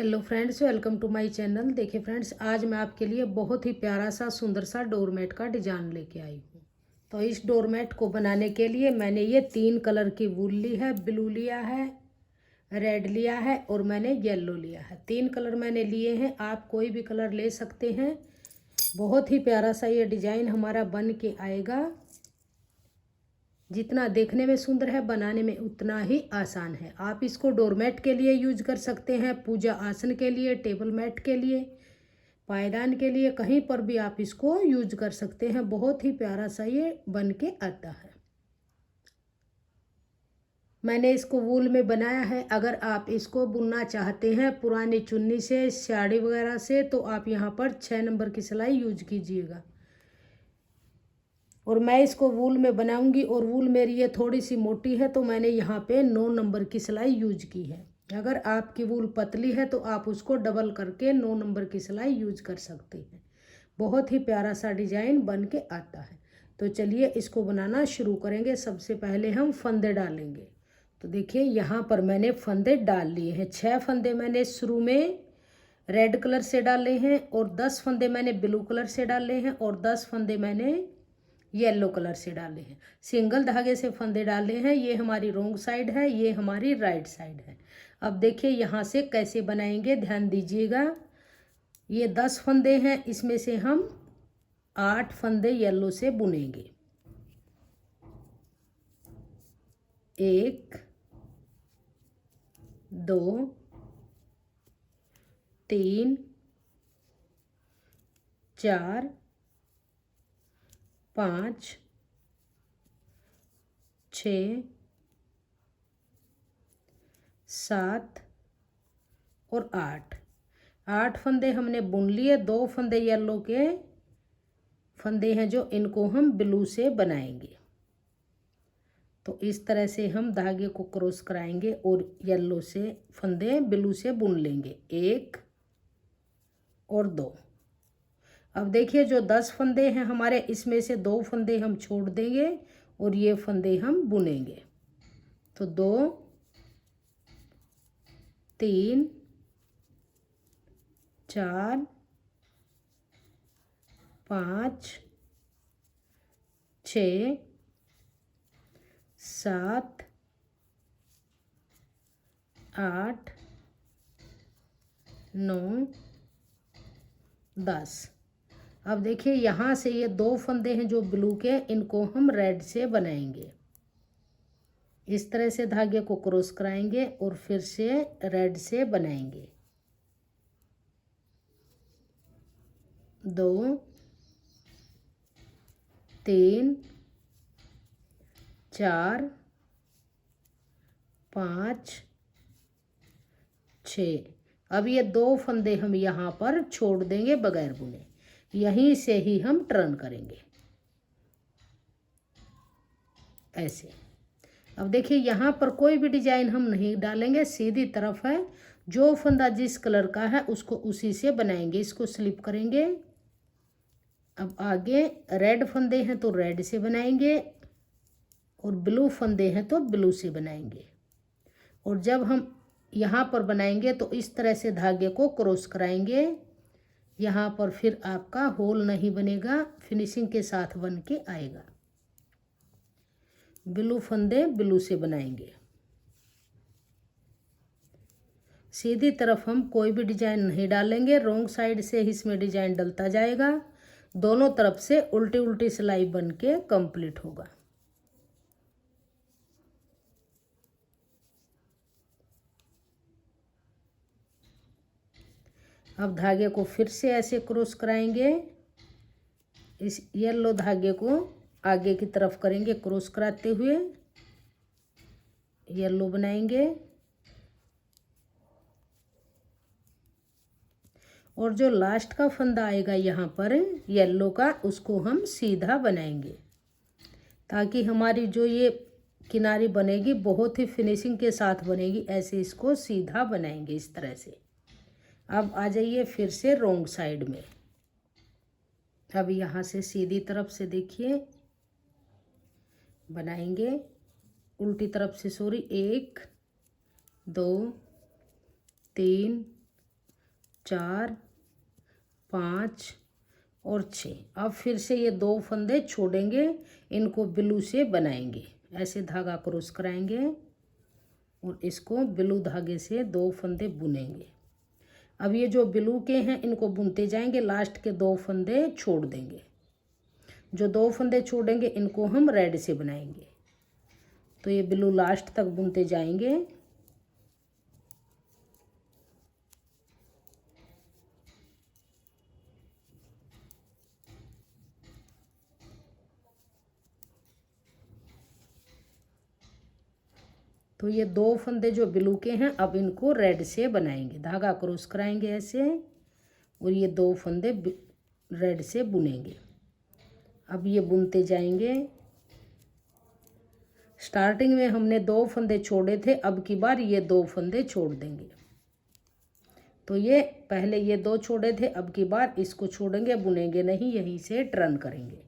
Hello friends, welcome to my channel. देखिए friends, आज मैं आपके लिए बहुत ही प्यारा सा सुंदर सा डोरमेट का डिजाइन लेके आई हूँ। तो इस डोरमेट को बनाने के लिए मैंने ये 3 कलर की वूल ली है। ब्लू लिया है, रेड लिया है और मैंने येलो लिया है। 3 कलर मैंने लिए हैं, आप कोई भी कलर ले सकते हैं। बहुत ही प्यारा सा ये डिजाइन हमारा बन के आएगा। जितना देखने में सुंदर है, बनाने में उतना ही आसान है। आप इसको डोरमेट के लिए यूज कर सकते हैं, पूजा आसन के लिए, टेबल मैट के लिए, पायदान के लिए, कहीं पर भी आप इसको यूज कर सकते हैं। बहुत ही प्यारा सा ये बन के आता है। मैंने इसको वूल में बनाया है। अगर आप इसको बुनना चाहते हैं पुरानी चुन्नी से, साड़ी वगैरह से, तो आप यहाँ पर 6 नंबर की सिलाई यूज कीजिएगा। और मैं इसको वूल में बनाऊंगी और वूल मेरी ये थोड़ी सी मोटी है, तो मैंने यहाँ पे 9 नंबर की सिलाई यूज की है। अगर आपकी वूल पतली है तो आप उसको डबल करके 9 नंबर की सिलाई यूज कर सकते हैं। बहुत ही प्यारा सा डिजाइन बन के आता है। तो चलिए इसको बनाना शुरू करेंगे। सबसे पहले हम फंदे डालेंगे। तो देखिए यहाँ पर मैंने फंदे डाल लिए हैं। 6 फंदे मैंने शुरू में रेड कलर से डाले हैं और 10 फंदे मैंने ब्लू कलर से डाले हैं और 10 फंदे मैंने येलो कलर से डाले हैं। सिंगल धागे से फंदे डाले हैं। ये हमारी रोंग साइड है, ये हमारी राइट साइड है। अब देखिए यहाँ से कैसे बनाएंगे, ध्यान दीजिएगा। ये 10 फंदे हैं, इसमें से हम 8 फंदे येलो से बुनेंगे। 1 2 3 4 5 6 7 और 8 फंदे हमने बुन लिए। 2 फंदे येलो के फंदे हैं जो इनको हम ब्लू से बनाएंगे। तो इस तरह से हम धागे को क्रॉस कराएंगे और येलो से फंदे ब्लू से बुन लेंगे। 1 और 2। अब देखिए जो 10 फंदे हैं हमारे, इसमें से 2 फंदे हम छोड़ देंगे और ये फंदे हम बुनेंगे। तो 2 3 4 5 6 7 8 9 10। अब देखिए यहाँ से ये 2 फंदे हैं जो ब्लू के, इनको हम रेड से बनाएंगे। इस तरह से धागे को क्रॉस कराएंगे और फिर से रेड से बनाएंगे। 2 3 4 5 6। अब ये 2 फंदे हम यहाँ पर छोड़ देंगे बगैर बुने। यहीं से ही हम टर्न करेंगे ऐसे। अब देखिए यहाँ पर कोई भी डिजाइन हम नहीं डालेंगे, सीधी तरफ है। जो फंदा जिस कलर का है उसको उसी से बनाएंगे। इसको स्लिप करेंगे। अब आगे रेड फंदे हैं तो रेड से बनाएंगे और ब्लू फंदे हैं तो ब्लू से बनाएंगे। और जब हम यहाँ पर बनाएंगे तो इस तरह से धागे को क्रॉस कराएंगे। यहाँ पर फिर आपका होल नहीं बनेगा, फिनिशिंग के साथ बन के आएगा। ब्लू फंदे ब्लू से बनाएंगे। सीधी तरफ हम कोई भी डिजाइन नहीं डालेंगे, रोंग साइड से ही इसमें डिजाइन डलता जाएगा। दोनों तरफ से उल्टी उल्टी सिलाई बन के कंप्लीट होगा। अब धागे को फिर से ऐसे क्रॉस कराएंगे। इस येलो धागे को आगे की तरफ करेंगे, क्रॉस कराते हुए येलो बनाएंगे। और जो लास्ट का फंदा आएगा यहाँ पर येलो का, उसको हम सीधा बनाएंगे ताकि हमारी जो ये किनारी बनेगी बहुत ही फिनिशिंग के साथ बनेगी। ऐसे इसको सीधा बनाएंगे इस तरह से। अब आ जाइए फिर से रोंग साइड में। अब यहाँ से सीधी तरफ से देखिए बनाएंगे, उल्टी तरफ से, सॉरी, 1 2 3 4, 5 और 6। अब फिर से ये 2 फंदे छोड़ेंगे, इनको ब्लू से बनाएंगे। ऐसे धागा क्रॉस कराएंगे और इसको ब्लू धागे से 2 फंदे बुनेंगे। अब ये जो ब्लू के हैं इनको बुनते जाएंगे, लास्ट के 2 फंदे छोड़ देंगे। जो 2 फंदे छोड़ेंगे इनको हम रेड से बनाएंगे। तो ये ब्लू लास्ट तक बुनते जाएंगे। तो ये 2 फंदे जो ब्लू के हैं अब इनको रेड से बनाएंगे। धागा क्रॉस कराएंगे ऐसे और ये 2 फंदे रेड से बुनेंगे। अब ये बुनते जाएंगे। स्टार्टिंग में हमने 2 फंदे छोड़े थे, अब की बार ये 2 फंदे छोड़ देंगे। तो ये पहले ये 2 छोड़े थे, अब की बार इसको छोड़ेंगे, बुनेंगे नहीं, यहीं से टर्न करेंगे।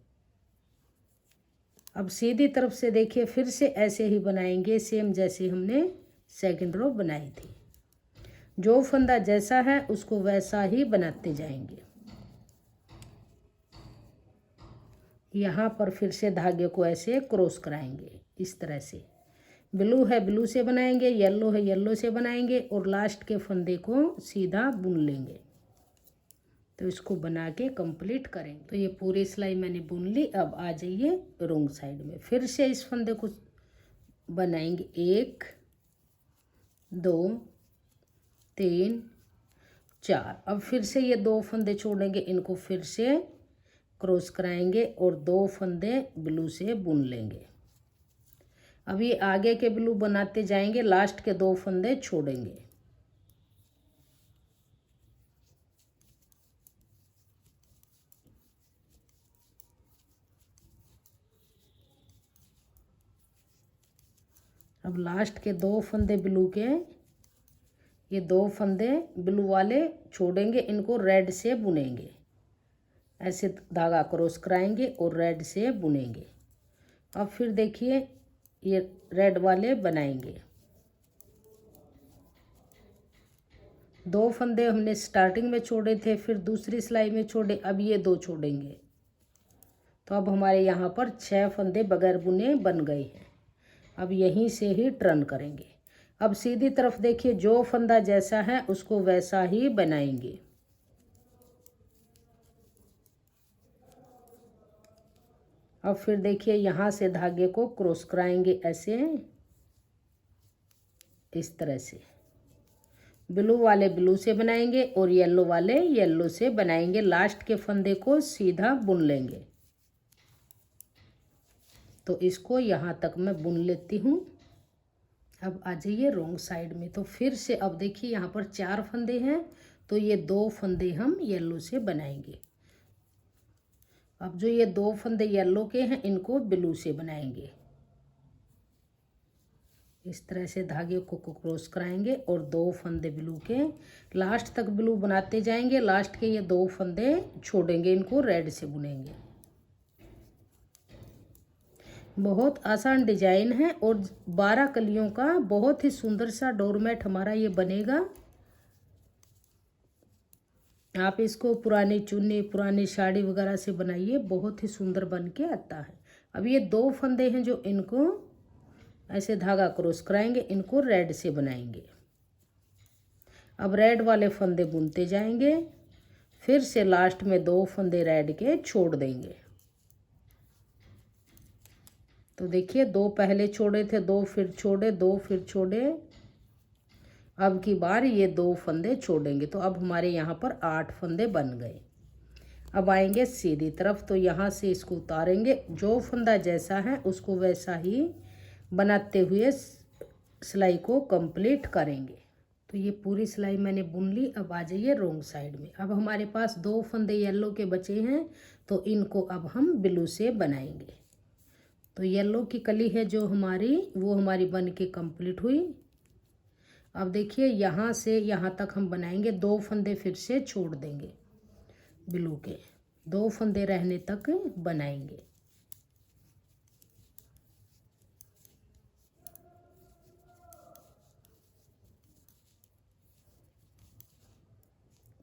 अब सीधी तरफ से देखिए, फिर से ऐसे ही बनाएंगे सेम जैसे हमने सेकंड रो बनाई थी। जो फंदा जैसा है उसको वैसा ही बनाते जाएंगे। यहाँ पर फिर से धागे को ऐसे क्रॉस कराएंगे इस तरह से। ब्लू है ब्लू से बनाएंगे, येलो है येलो से बनाएंगे और लास्ट के फंदे को सीधा बुन लेंगे। तो इसको बना के कंप्लीट करेंगे। तो ये पूरी सिलाई मैंने बुन ली। अब आ जाइए रॉन्ग साइड में, फिर से इस फंदे को बनाएंगे। 1 2 3 4। अब फिर से ये 2 फंदे छोड़ेंगे, इनको फिर से क्रॉस कराएंगे और 2 फंदे ब्लू से बुन लेंगे। अब ये आगे के ब्लू बनाते जाएंगे, लास्ट के 2 फंदे छोड़ेंगे। अब लास्ट के 2 फंदे ब्लू के, ये 2 फंदे ब्लू वाले छोड़ेंगे, इनको रेड से बुनेंगे। ऐसे धागा क्रॉस कराएंगे और रेड से बुनेंगे। अब फिर देखिए ये रेड वाले बनाएंगे। 2 फंदे हमने स्टार्टिंग में छोड़े थे, फिर दूसरी सिलाई में छोड़े, अब ये 2 छोड़ेंगे। तो अब हमारे यहाँ पर 6 फंदे बगैर बुने बन गए हैं। अब यहीं से ही टर्न करेंगे। अब सीधी तरफ देखिए, जो फंदा जैसा है उसको वैसा ही बनाएंगे। अब फिर देखिए यहाँ से धागे को क्रॉस कराएंगे ऐसे, इस तरह से। ब्लू वाले ब्लू से बनाएंगे और येलो वाले येलो से बनाएंगे। लास्ट के फंदे को सीधा बुन लेंगे। तो इसको यहाँ तक मैं बुन लेती हूँ। अब आ जाइए रॉन्ग साइड में। तो फिर से अब देखिए यहाँ पर 4 फंदे हैं, तो ये 2 फंदे हम येलो से बनाएंगे। अब जो ये 2 फंदे येलो के हैं इनको ब्लू से बनाएंगे। इस तरह से धागे को क्रॉस कराएंगे और 2 फंदे ब्लू के, लास्ट तक ब्लू बनाते जाएंगे। लास्ट के ये 2 फंदे छोड़ेंगे, इनको रेड से बुनेंगे। बहुत आसान डिजाइन है और 12 कलियों का बहुत ही सुंदर सा डोरमेट हमारा ये बनेगा। आप इसको पुरानी चुन्नी, पुरानी साड़ी वगैरह से बनाइए, बहुत ही सुंदर बन के आता है। अब ये 2 फंदे हैं जो इनको ऐसे धागा क्रॉस कराएंगे, इनको रेड से बनाएंगे। अब रेड वाले फंदे बुनते जाएंगे, फिर से लास्ट में 2 फंदे रेड के छोड़ देंगे। तो देखिए 2 पहले छोड़े थे, 2 फिर छोड़े, 2 फिर छोड़े। अब की बार ये 2 फंदे छोड़ेंगे। तो अब हमारे यहाँ पर 8 फंदे बन गए। अब आएंगे सीधी तरफ, तो यहाँ से इसको उतारेंगे। जो फंदा जैसा है उसको वैसा ही बनाते हुए सिलाई को कंप्लीट करेंगे। तो ये पूरी सिलाई मैंने बुन ली। अब आ जाइए रॉन्ग साइड में। अब हमारे पास 2 फंदे येलो के बचे हैं, तो इनको अब हम ब्लू से बनाएंगे। तो येलो की कली है जो हमारी, वो हमारी बन के कंप्लीट हुई। अब देखिए यहाँ से यहाँ तक हम बनाएंगे। 2 फंदे फिर से छोड़ देंगे ब्लू के, 2 फंदे रहने तक बनाएंगे।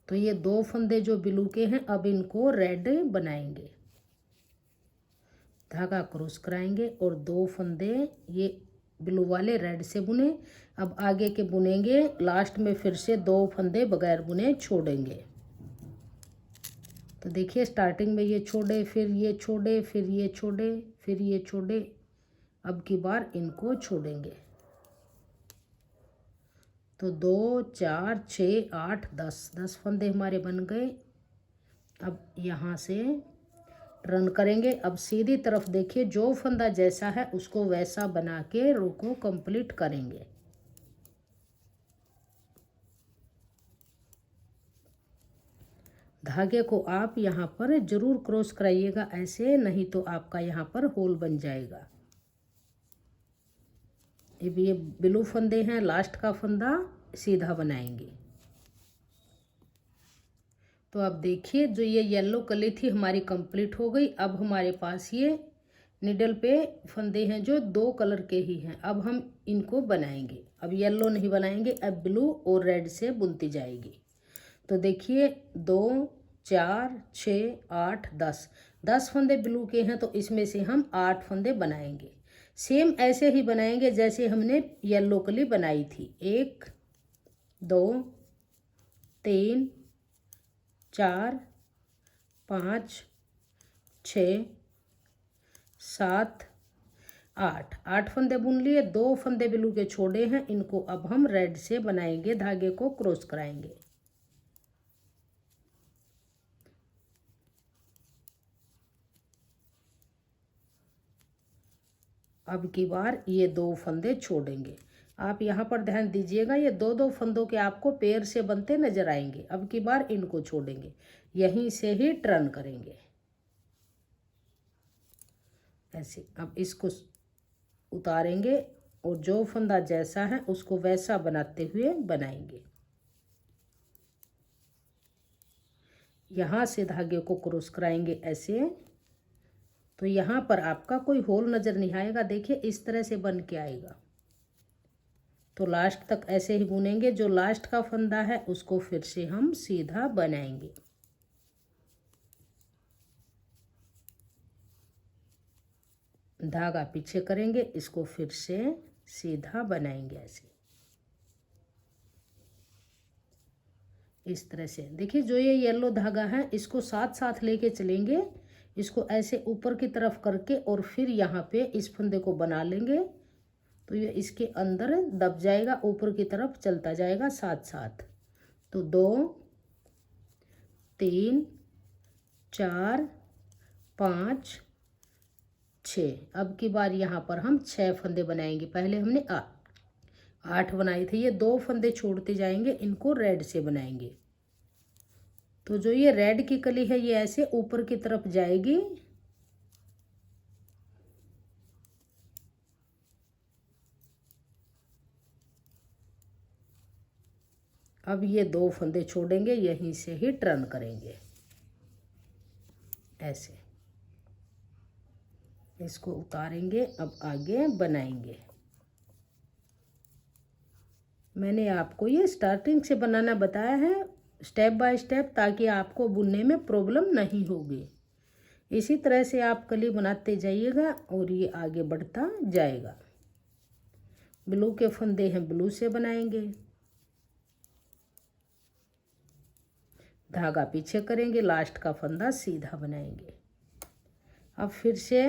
तो ये 2 फंदे जो ब्लू के हैं अब इनको रेड बनाएंगे। धागा क्रॉस कराएंगे और 2 फंदे ये ब्लू वाले रेड से बुने। अब आगे के बुनेंगे, लास्ट में फिर से 2 फंदे बगैर बुने छोड़ेंगे। तो देखिए स्टार्टिंग में ये छोड़े, फिर ये छोड़े, फिर ये छोड़े, फिर ये छोड़े, अब की बार इनको छोड़ेंगे। तो 2 4 6 8 10 फंदे हमारे बन गए। अब यहाँ से टर्न करेंगे। अब सीधी तरफ देखिए, जो फंदा जैसा है उसको वैसा बना के रो को कंप्लीट करेंगे। धागे को आप यहाँ पर जरूर क्रॉस कराइएगा ऐसे, नहीं तो आपका यहाँ पर होल बन जाएगा। ये ब्लू फंदे हैं, लास्ट का फंदा सीधा बनाएंगे। तो अब देखिए जो ये येलो कली थी हमारी कंप्लीट हो गई। अब हमारे पास ये निडल पे फंदे हैं जो 2 कलर के ही हैं। अब हम इनको बनाएंगे। अब येलो नहीं बनाएंगे, अब ब्लू और रेड से बुनती जाएगी। तो देखिए 2 4 6 8 10 फंदे ब्लू के हैं, तो इसमें से हम 8 फंदे बनाएंगे। सेम ऐसे ही बनाएंगे जैसे हमने येलो कली बनाई थी। 1 2 3 4 5 6 7 8 फंदे बुन लिए। 2 फंदे ब्लू के छोड़े हैं, इनको अब हम रेड से बनाएंगे। धागे को क्रॉस कराएंगे। अब की बार ये 2 फंदे छोड़ेंगे। आप यहाँ पर ध्यान दीजिएगा, ये 2 फंदों के आपको पेयर से बनते नजर आएंगे। अब की बार इनको छोड़ेंगे, यहीं से ही टर्न करेंगे ऐसे। अब इसको उतारेंगे और जो फंदा जैसा है उसको वैसा बनाते हुए बनाएंगे। यहाँ से धागे को क्रॉस कराएंगे ऐसे। तो यहाँ पर आपका कोई होल नज़र नहीं आएगा। देखिए इस तरह से बन के आएगा। तो लास्ट तक ऐसे ही बुनेंगे। जो लास्ट का फंदा है उसको फिर से हम सीधा बनाएंगे। धागा पीछे करेंगे, इसको फिर से सीधा बनाएंगे ऐसे। इस तरह से देखिए, जो ये येलो धागा है इसको साथ साथ लेके चलेंगे। इसको ऐसे ऊपर की तरफ करके और फिर यहाँ पे इस फंदे को बना लेंगे। तो ये इसके अंदर दब जाएगा, ऊपर की तरफ चलता जाएगा साथ साथ। तो 2 3 4 5 6। अब की बार यहाँ पर हम 6 फंदे बनाएंगे। पहले हमने 8 बनाए थे। ये 2 फंदे छोड़ते जाएंगे, इनको रेड से बनाएंगे। तो जो ये रेड की कली है ये ऐसे ऊपर की तरफ जाएगी। अब ये 2 फंदे छोड़ेंगे, यहीं से ही टर्न करेंगे ऐसे। इसको उतारेंगे, अब आगे बनाएंगे। मैंने आपको ये स्टार्टिंग से बनाना बताया है, स्टेप बाय स्टेप, ताकि आपको बुनने में प्रॉब्लम नहीं होगी। इसी तरह से आप कली बनाते जाइएगा और ये आगे बढ़ता जाएगा। ब्लू के फंदे हैं, ब्लू से बनाएंगे। धागा पीछे करेंगे, लास्ट का फंदा सीधा बनाएंगे। अब फिर से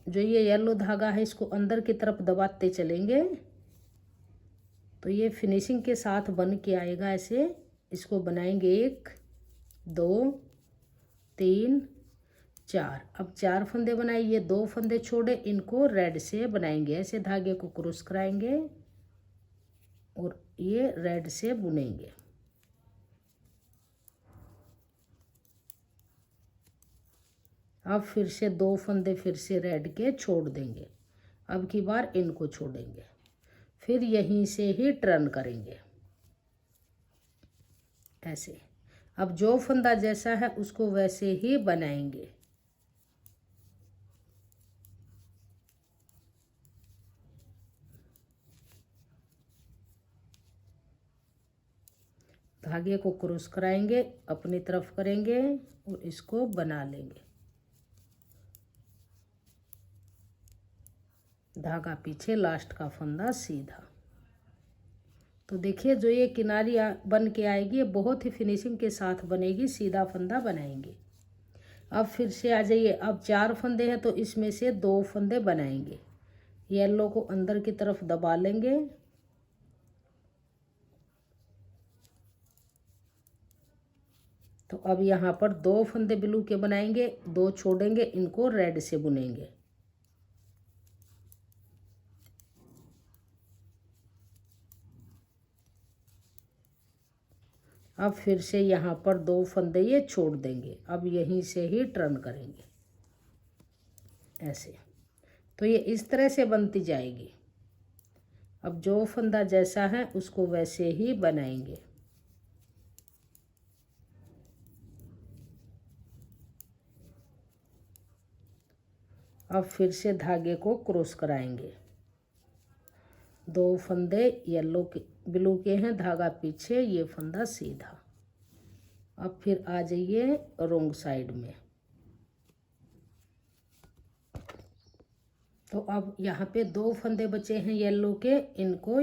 जो ये येलो धागा है इसको अंदर की तरफ दबाते चलेंगे। तो ये फिनिशिंग के साथ बन के आएगा ऐसे। इसको बनाएंगे 1 2 3 4। अब 4 फंदे बनाए, ये 2 फंदे छोड़े, इनको रेड से बनाएंगे ऐसे। धागे को क्रॉस कराएंगे और ये रेड से बुनेंगे। अब फिर से 2 फंदे फिर से रेड के छोड़ देंगे। अब की बार इनको छोड़ेंगे, फिर यहीं से ही टर्न करेंगे ऐसे। अब जो फंदा जैसा है उसको वैसे ही बनाएंगे। धागे को क्रॉस कराएंगे, अपनी तरफ करेंगे और इसको बना लेंगे। धागा पीछे, लास्ट का फंदा सीधा। तो देखिए जो ये किनारी बन के आएगी ये बहुत ही फिनिशिंग के साथ बनेगी, सीधा फंदा बनाएंगे। अब फिर से आ जाइए, अब 4 फंदे हैं तो इसमें से 2 फंदे बनाएंगे। येलो को अंदर की तरफ दबा लेंगे, तो अब यहाँ पर 2 फंदे ब्लू के बनाएंगे, 2 छोड़ेंगे, इनको रेड से बुनेंगे। अब फिर से यहाँ पर 2 फंदे ये छोड़ देंगे। अब यहीं से ही टर्न करेंगे ऐसे। तो ये इस तरह से बनती जाएगी। अब जो फंदा जैसा है उसको वैसे ही बनाएंगे। अब फिर से धागे को क्रॉस कराएंगे। 2 फंदे येलो के ब्लू के हैं, धागा पीछे, ये फंदा सीधा। अब फिर आ जाइए रोंग साइड में। तो अब यहाँ पे 2 फंदे बचे हैं येलो के, इनको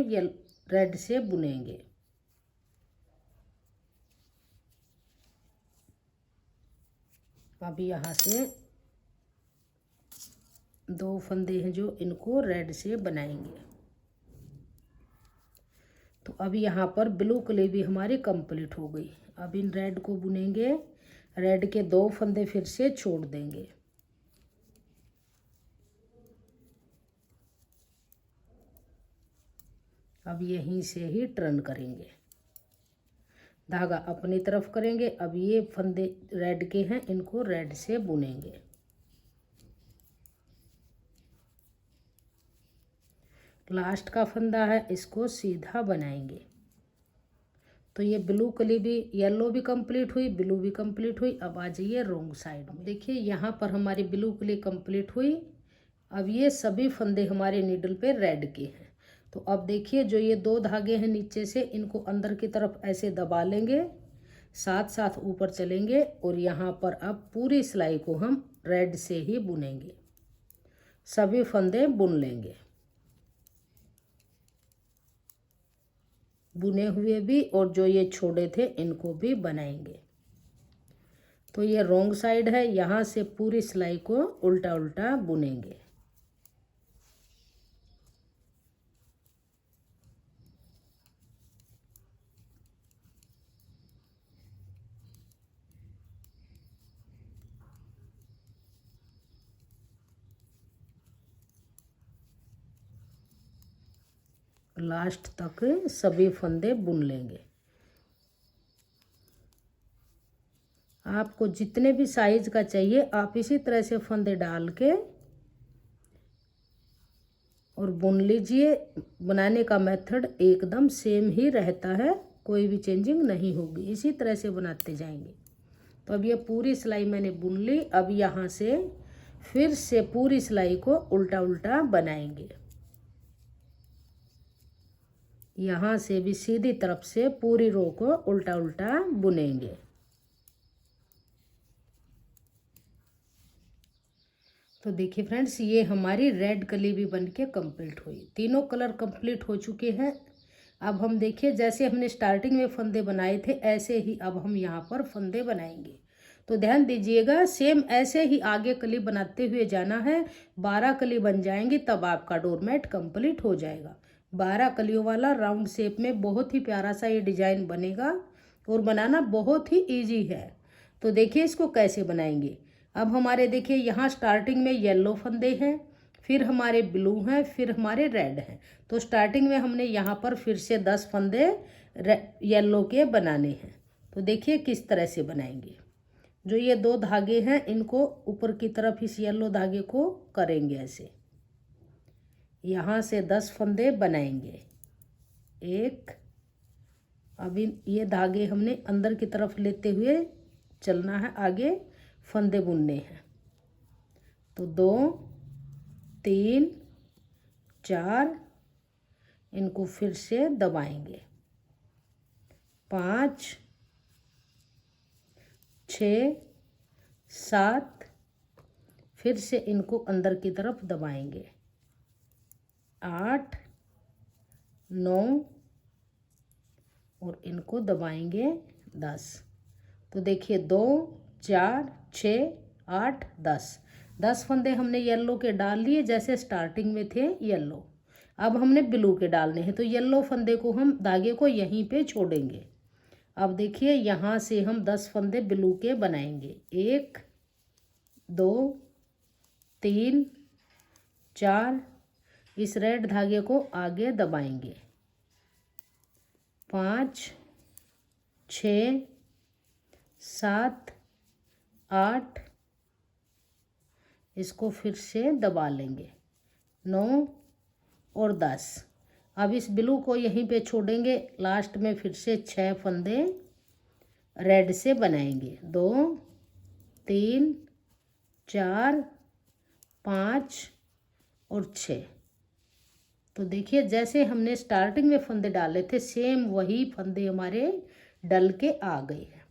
रेड से बुनेंगे। अब यहाँ से 2 फंदे हैं जो इनको रेड से बनाएंगे। तो अब यहाँ पर ब्लू कली भी हमारी कंप्लीट हो गई। अब इन रेड को बुनेंगे, रेड के 2 फंदे फिर से छोड़ देंगे। अब यहीं से ही टर्न करेंगे, धागा अपनी तरफ करेंगे। अब ये फंदे रेड के हैं, इनको रेड से बुनेंगे। लास्ट का फंदा है, इसको सीधा बनाएंगे। तो ये ब्लू कली भी, येलो भी कंप्लीट हुई, ब्लू भी कंप्लीट हुई। अब आ जाइए रोंग साइड में। देखिए यहाँ पर हमारी ब्लू कली कंप्लीट हुई। अब ये सभी फंदे हमारे नीडल पे रेड के हैं। तो अब देखिए जो ये 2 धागे हैं नीचे से, इनको अंदर की तरफ ऐसे दबा लेंगे, साथ साथ ऊपर चलेंगे और यहाँ पर अब पूरी सिलाई को हम रेड से ही बुनेंगे। सभी फंदे बुन लेंगे, बुने हुए भी, और जो ये छोड़े थे इनको भी बनाएंगे। तो ये रोंग साइड है, यहाँ से पूरी सिलाई को उल्टा उल्टा बुनेंगे। लास्ट तक सभी फंदे बुन लेंगे। आपको जितने भी साइज का चाहिए आप इसी तरह से फंदे डाल के और बुन लीजिए। बनाने का मेथड एकदम सेम ही रहता है, कोई भी चेंजिंग नहीं होगी, इसी तरह से बनाते जाएंगे। तो अब ये पूरी सिलाई मैंने बुन ली। अब यहाँ से फिर से पूरी सिलाई को उल्टा उल्टा बनाएंगे। यहाँ से भी सीधी तरफ से पूरी रो को उल्टा उल्टा बुनेंगे। तो देखिए फ्रेंड्स, ये हमारी रेड कली भी बनके कंप्लीट हुई। तीनों कलर कंप्लीट हो चुके हैं। अब हम देखिए जैसे हमने स्टार्टिंग में फंदे बनाए थे ऐसे ही अब हम यहाँ पर फंदे बनाएंगे। तो ध्यान दीजिएगा, सेम ऐसे ही आगे कली बनाते हुए जाना है। 12 कली बन जाएंगी तब आपका डोरमेट कंप्लीट हो जाएगा। 12 कलियों वाला राउंड शेप में बहुत ही प्यारा सा ये डिजाइन बनेगा और बनाना बहुत ही ईजी है। तो देखिए इसको कैसे बनाएंगे। अब हमारे देखिए यहाँ स्टार्टिंग में येलो फंदे हैं, फिर हमारे ब्लू हैं, फिर हमारे रेड हैं। तो स्टार्टिंग में हमने यहाँ पर फिर से 10 फंदे येलो के बनाने हैं। तो देखिए किस तरह से बनाएंगे। जो ये 2 धागे हैं इनको ऊपर की तरफ इस येलो धागे को करेंगे ऐसे, यहाँ से 10 फंदे बनाएंगे। 1, अभी ये धागे हमने अंदर की तरफ लेते हुए चलना है, आगे फंदे बुनने हैं। तो 2, 3, 4 इनको फिर से दबाएंगे। 5 6 7, फिर से इनको अंदर की तरफ दबाएंगे, 8 9 और इनको दबाएंगे 10। तो देखिए 2 4 6 8 10 फंदे हमने येलो के डाल लिए, जैसे स्टार्टिंग में थे येलो। अब हमने ब्लू के डालने हैं, तो येलो फंदे को हम धागे को यहीं पे छोड़ेंगे। अब देखिए यहाँ से हम 10 फंदे ब्लू के बनाएंगे, 1 2 3 4, इस रेड धागे को आगे दबाएंगे, 5 6 7 8, इसको फिर से दबा लेंगे, 9 और 10। अब इस ब्लू को यहीं पे छोड़ेंगे, लास्ट में फिर से 6 फंदे रेड से बनाएंगे, 2 3 4 5 और 6। तो देखिए जैसे हमने स्टार्टिंग में फंदे डाले थे, सेम वही फंदे हमारे डल के आ गए हैं।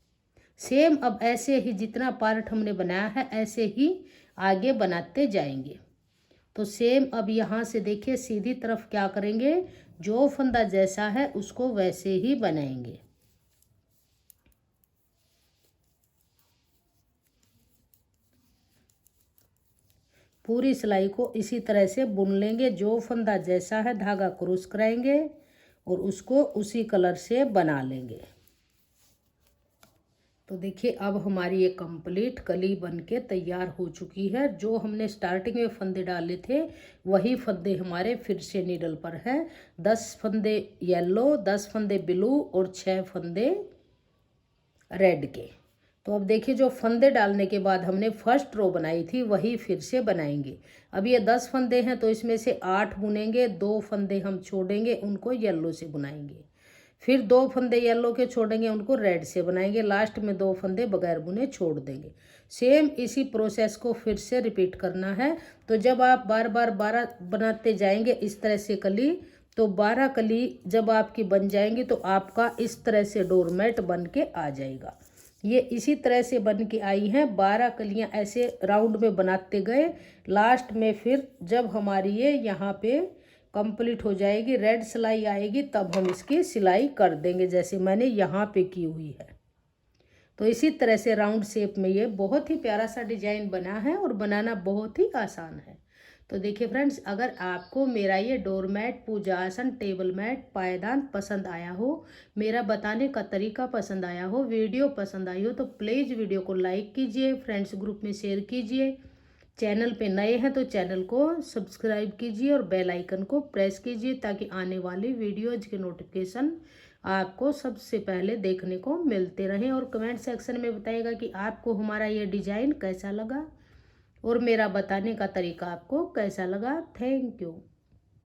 सेम अब ऐसे ही जितना पार्ट हमने बनाया है ऐसे ही आगे बनाते जाएंगे। तो सेम अब यहाँ से देखिए सीधी तरफ क्या करेंगे, जो फंदा जैसा है उसको वैसे ही बनाएंगे। पूरी सिलाई को इसी तरह से बुन लेंगे, जो फंदा जैसा है धागा क्रॉस कराएंगे और उसको उसी कलर से बना लेंगे। तो देखिए अब हमारी ये कंप्लीट कली बन के तैयार हो चुकी है। जो हमने स्टार्टिंग में फंदे डाले थे वही फंदे हमारे फिर से नीडल पर है। 10 फंदे येलो, 10 फंदे ब्लू और 6 फंदे रेड के। तो अब देखिए जो फंदे डालने के बाद हमने फर्स्ट रो बनाई थी वही फिर से बनाएंगे। अब ये 10 फंदे हैं तो इसमें से 8 बुनेंगे, 2 फंदे हम छोड़ेंगे, उनको येलो से बुनाएंगे। फिर 2 फंदे येलो के छोड़ेंगे, उनको रेड से बनाएंगे। लास्ट में 2 फंदे बगैर बुने छोड़ देंगे। सेम इसी प्रोसेस को फिर से रिपीट करना है। तो जब आप बार बार 12 बनाते जाएंगे इस तरह से कली, तो 12 कली जब आपकी बन जाएंगी तो आपका इस तरह से डोरमेट बन के आ जाएगा। ये इसी तरह से बन के आई हैं। 12 कलियां ऐसे राउंड में बनाते गए। लास्ट में फिर जब हमारी ये यहाँ पे कंप्लीट हो जाएगी, रेड सिलाई आएगी, तब हम इसकी सिलाई कर देंगे जैसे मैंने यहाँ पे की हुई है। तो इसी तरह से राउंड शेप में ये बहुत ही प्यारा सा डिजाइन बना है और बनाना बहुत ही आसान है। तो देखिए फ्रेंड्स, अगर आपको मेरा ये डोरमैट, पूजा आसन, टेबल मैट, पायदान पसंद आया हो, मेरा बताने का तरीका पसंद आया हो, वीडियो पसंद आई हो, तो प्लीज़ वीडियो को लाइक कीजिए, फ्रेंड्स ग्रुप में शेयर कीजिए। चैनल पे नए हैं तो चैनल को सब्सक्राइब कीजिए और बेल आइकन को प्रेस कीजिए ताकि आने वाली वीडियोज के नोटिफिकेशन आपको सबसे पहले देखने को मिलते रहें। और कमेंट सेक्शन में बताइएगा कि आपको हमारा ये डिज़ाइन कैसा लगा और मेरा बताने का तरीका आपको कैसा लगा। Thank you.